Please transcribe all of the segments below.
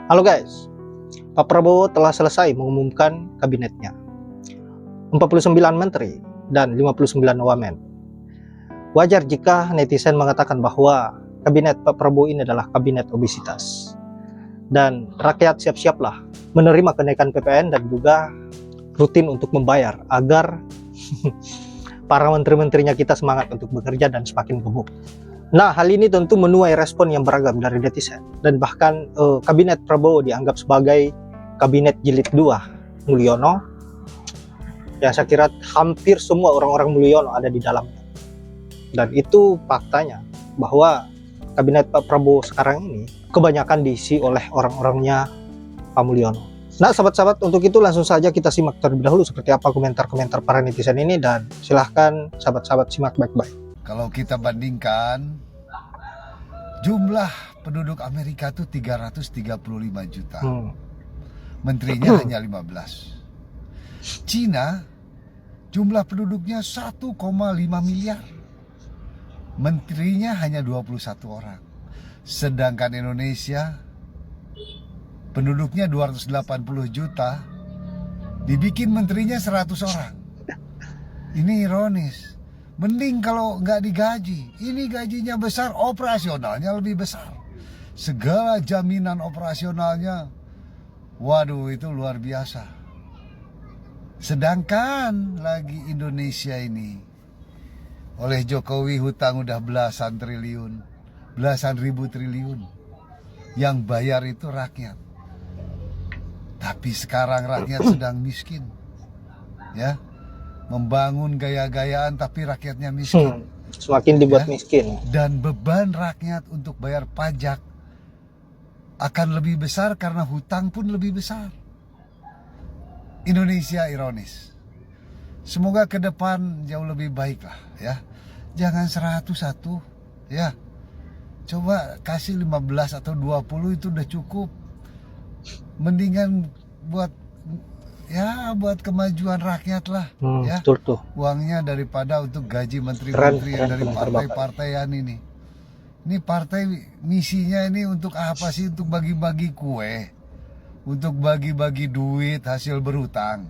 Halo guys, Pak Prabowo telah selesai mengumumkan kabinetnya. 49 menteri dan 59 wamen. Wajar jika netizen mengatakan bahwa kabinet Pak Prabowo ini adalah kabinet obesitas. Dan rakyat siap-siaplah menerima kenaikan PPN dan juga rutin untuk membayar agar para menteri-menterinya kita semangat untuk bekerja dan semakin gemuk. Nah, hal ini tentu menuai respon yang beragam dari netizen, dan bahkan kabinet Prabowo dianggap sebagai kabinet jilid 2 Mulyono, yang saya kira hampir semua orang-orang Mulyono ada di dalamnya. Dan itu faktanya, bahwa kabinet Pak Prabowo sekarang ini kebanyakan diisi oleh orang-orangnya Pak Mulyono. Nah, sahabat-sahabat, untuk itu langsung saja kita simak terlebih dahulu seperti apa komentar-komentar para netizen ini, dan silahkan sahabat-sahabat simak baik-baik. Kalau kita bandingkan jumlah penduduk Amerika itu 335 juta. Menterinya hanya 15. Cina jumlah penduduknya 1,5 miliar. Menterinya hanya 21 orang. Sedangkan Indonesia penduduknya 280 juta, dibikin menterinya 100 orang. Ini ironis. Mending kalau nggak digaji. Ini gajinya besar, operasionalnya lebih besar. Segala jaminan operasionalnya, waduh, itu luar biasa. Sedangkan lagi Indonesia ini, oleh Jokowi hutang udah belasan triliun, belasan ribu triliun. Yang bayar itu rakyat. Tapi sekarang rakyat sedang miskin. Ya. Membangun gaya-gayaan tapi rakyatnya miskin. Semakin dibuat miskin. Dan beban rakyat untuk bayar pajak akan lebih besar karena hutang pun lebih besar. Indonesia ironis. Semoga ke depan jauh lebih baik lah ya. Jangan 101 ya. Coba kasih 15 atau 20 itu udah cukup. Mendingan buat kemajuan rakyat lah, ya. Betul tuh. Uangnya daripada untuk gaji menteri-menteri yang dari partai-partaian ini. Ini partai misinya ini untuk apa sih? Untuk bagi-bagi kue, untuk bagi-bagi duit hasil berhutang.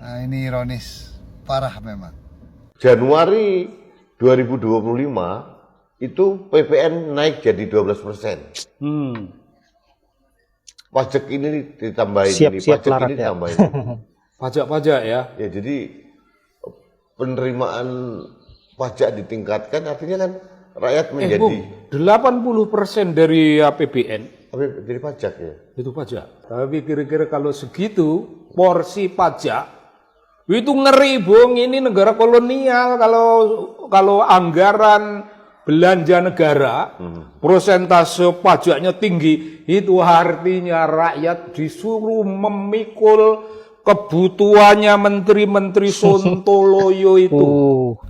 Nah, ini ironis, parah memang. Januari 2025 itu PPN naik jadi 12%. Pajak ini ditambahin, pajak ini ditambahin. Pajak-pajak ya. Ya, jadi penerimaan pajak ditingkatkan, artinya kan rakyat menjadi 80% dari APBN jadi pajak ya. itu pajak. Tapi kira-kira kalau segitu porsi pajak itu ngeri, Bung. Ini negara kolonial. Kalau anggaran belanja negara, prosentase pajaknya tinggi, itu artinya rakyat disuruh memikul kebutuhannya menteri-menteri Sontoloyo itu.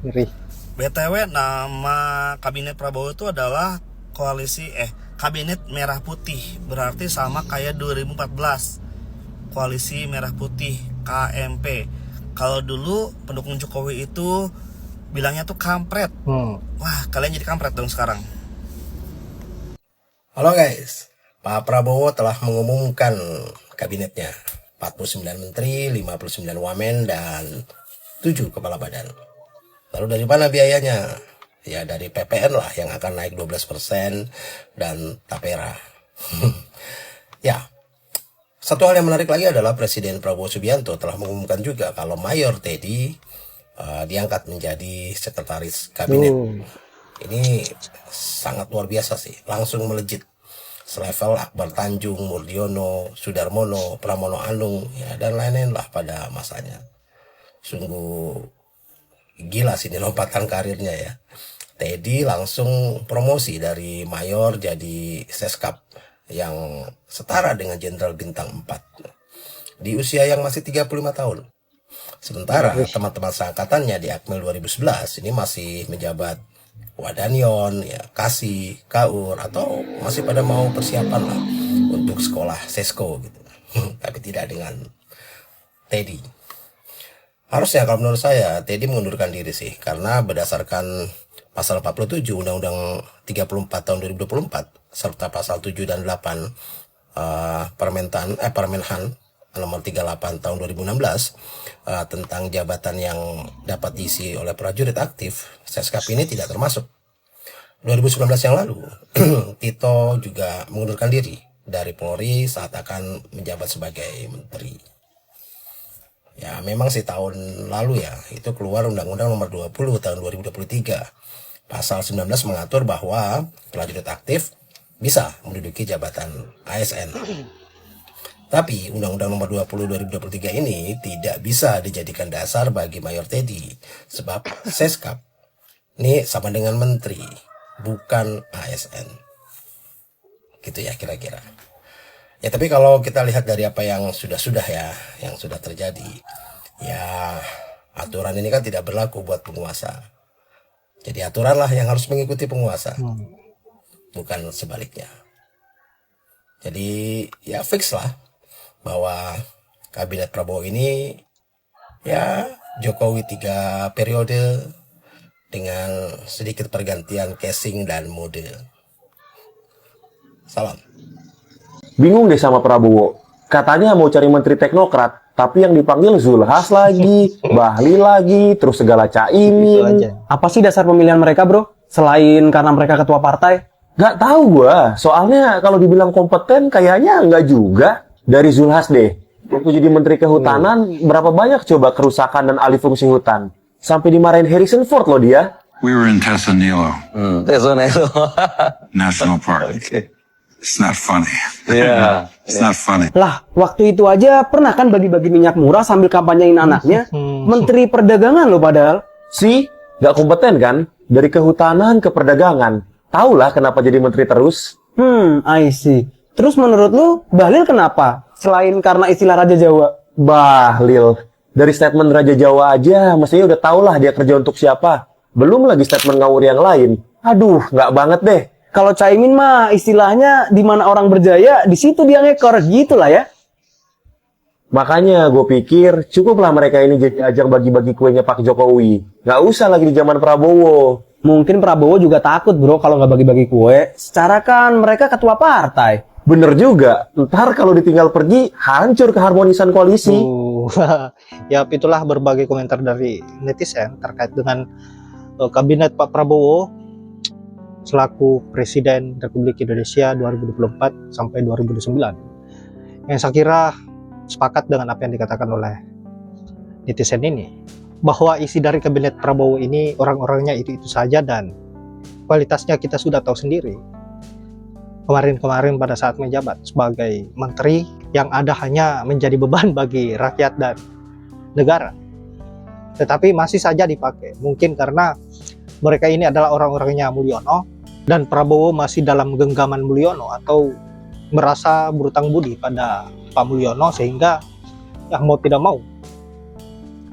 Ngeri. BTW, nama kabinet Prabowo itu adalah kabinet merah putih, berarti sama kayak 2014 koalisi merah putih KMP. Kalau dulu pendukung Jokowi itu bilangnya tuh kampret. Wah, kalian jadi kampret dong sekarang. Halo guys, Pak Prabowo telah mengumumkan kabinetnya. 49 menteri, 59 wamen, dan 7 kepala badan. Lalu dari mana biayanya? Ya dari PPN lah yang akan naik 12% dan Tapera. Ya, satu hal yang menarik lagi adalah Presiden Prabowo Subianto telah mengumumkan juga kalau Mayor Teddy diangkat menjadi sekretaris kabinet. Ini sangat luar biasa sih, langsung melejit selevel Akbar Tanjung, Murdiono, Sudarmono, Pramono Anung, ya, dan lain-lain lah pada masanya. Sungguh gila sih ini lompatan karirnya ya. Teddy langsung promosi dari mayor jadi seskap yang setara dengan Jenderal Bintang 4 di usia yang masih 35 tahun. Sementara teman-teman seangkatannya di Akmil 2011 ini masih menjabat Wadanion, ya, Kasih, Kaur, atau masih pada mau persiapan lah untuk sekolah Sesko gitu. Tapi tidak dengan Teddy. Harusnya kalau menurut saya Teddy mengundurkan diri sih, karena berdasarkan pasal 47 Undang-Undang 34 tahun 2024 serta pasal 7 dan 8 Permenhan nomor 38 tahun 2016 tentang jabatan yang dapat diisi oleh prajurit aktif, Seskap ini tidak termasuk. 2019 yang lalu, Tito juga mengundurkan diri dari Polri saat akan menjabat sebagai menteri. Ya memang sih tahun lalu ya, itu keluar Undang-Undang nomor 20 tahun 2023. Pasal 19 mengatur bahwa prajurit aktif bisa menduduki jabatan ASN. Tapi Undang-Undang nomor 20 2023 ini tidak bisa dijadikan dasar bagi Mayor Teddy. Sebab Seskap ini sama dengan menteri, bukan ASN. Gitu ya kira-kira. Ya tapi kalau kita lihat dari apa yang sudah ya, yang sudah terjadi, ya aturan ini kan tidak berlaku buat penguasa. Jadi aturan lah yang harus mengikuti penguasa, bukan sebaliknya. Jadi ya fix lah bahwa kabinet Prabowo ini ya Jokowi 3 periode dengan sedikit pergantian casing dan mode. Salam. Bingung deh sama Prabowo. Katanya mau cari menteri teknokrat, tapi yang dipanggil Zulhas lagi, Bahlil lagi, terus segala Itu caimin. aja. Apa sih dasar pemilihan mereka, bro? Selain karena mereka ketua partai? Gak tahu gua. Soalnya kalau dibilang kompeten, kayaknya nggak juga. Dari Zulhas deh. Waktu jadi menteri kehutanan, berapa banyak coba kerusakan dan alih fungsi hutan? Sampai dimarahin Harrison Ford loh dia. We were in Tesanilo National Park. It's not funny. It's not funny. Lah, waktu itu aja pernah kan bagi-bagi minyak murah sambil kampanyein anaknya? Menteri Perdagangan loh padahal. Si, gak kompeten kan? Dari kehutanan ke perdagangan. Tahulah kenapa jadi menteri terus. I see. Terus menurut lu, Bahlil kenapa? Selain karena istilah Raja Jawa. Bahlil. Dari statement Raja Jawa aja, mestinya udah tahulah dia kerja untuk siapa. Belum lagi statement ngawur yang lain. Aduh, nggak banget deh. Kalau Caimin mah istilahnya di mana orang berjaya, di situ dia ngekor gitu lah ya. Makanya gue pikir cukuplah mereka ini jadi ajang bagi-bagi kuenya Pak Jokowi. Nggak usah lagi di zaman Prabowo. Mungkin Prabowo juga takut bro kalau nggak bagi-bagi kue. Secara kan mereka ketua partai. Bener juga, ntar kalau ditinggal pergi, hancur keharmonisan koalisi. Ya itulah berbagai komentar dari netizen terkait dengan kabinet Pak Prabowo selaku Presiden Republik Indonesia 2024 sampai 2029. Yang saya kira sepakat dengan apa yang dikatakan oleh netizen ini, bahwa isi dari kabinet Prabowo ini orang-orangnya itu saja dan kualitasnya kita sudah tahu sendiri. Kemarin-kemarin pada saat menjabat sebagai menteri yang ada hanya menjadi beban bagi rakyat dan negara. Tetapi masih saja dipakai. Mungkin karena mereka ini adalah orang-orangnya Mulyono dan Prabowo masih dalam genggaman Mulyono atau merasa berutang budi pada Pak Mulyono sehingga ya mau tidak mau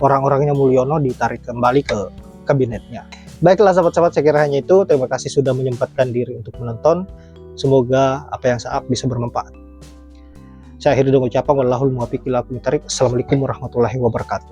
orang-orangnya Mulyono ditarik kembali ke kabinetnya. Baiklah sahabat-sahabat, saya kira hanya itu. Terima kasih sudah menyempatkan diri untuk menonton. Semoga apa yang saya bisa bermanfaat. Saya akhiri dengan ucapan wallahul muwaffiq ila aqwamit thoriq. Assalamualaikum warahmatullahi wabarakatuh.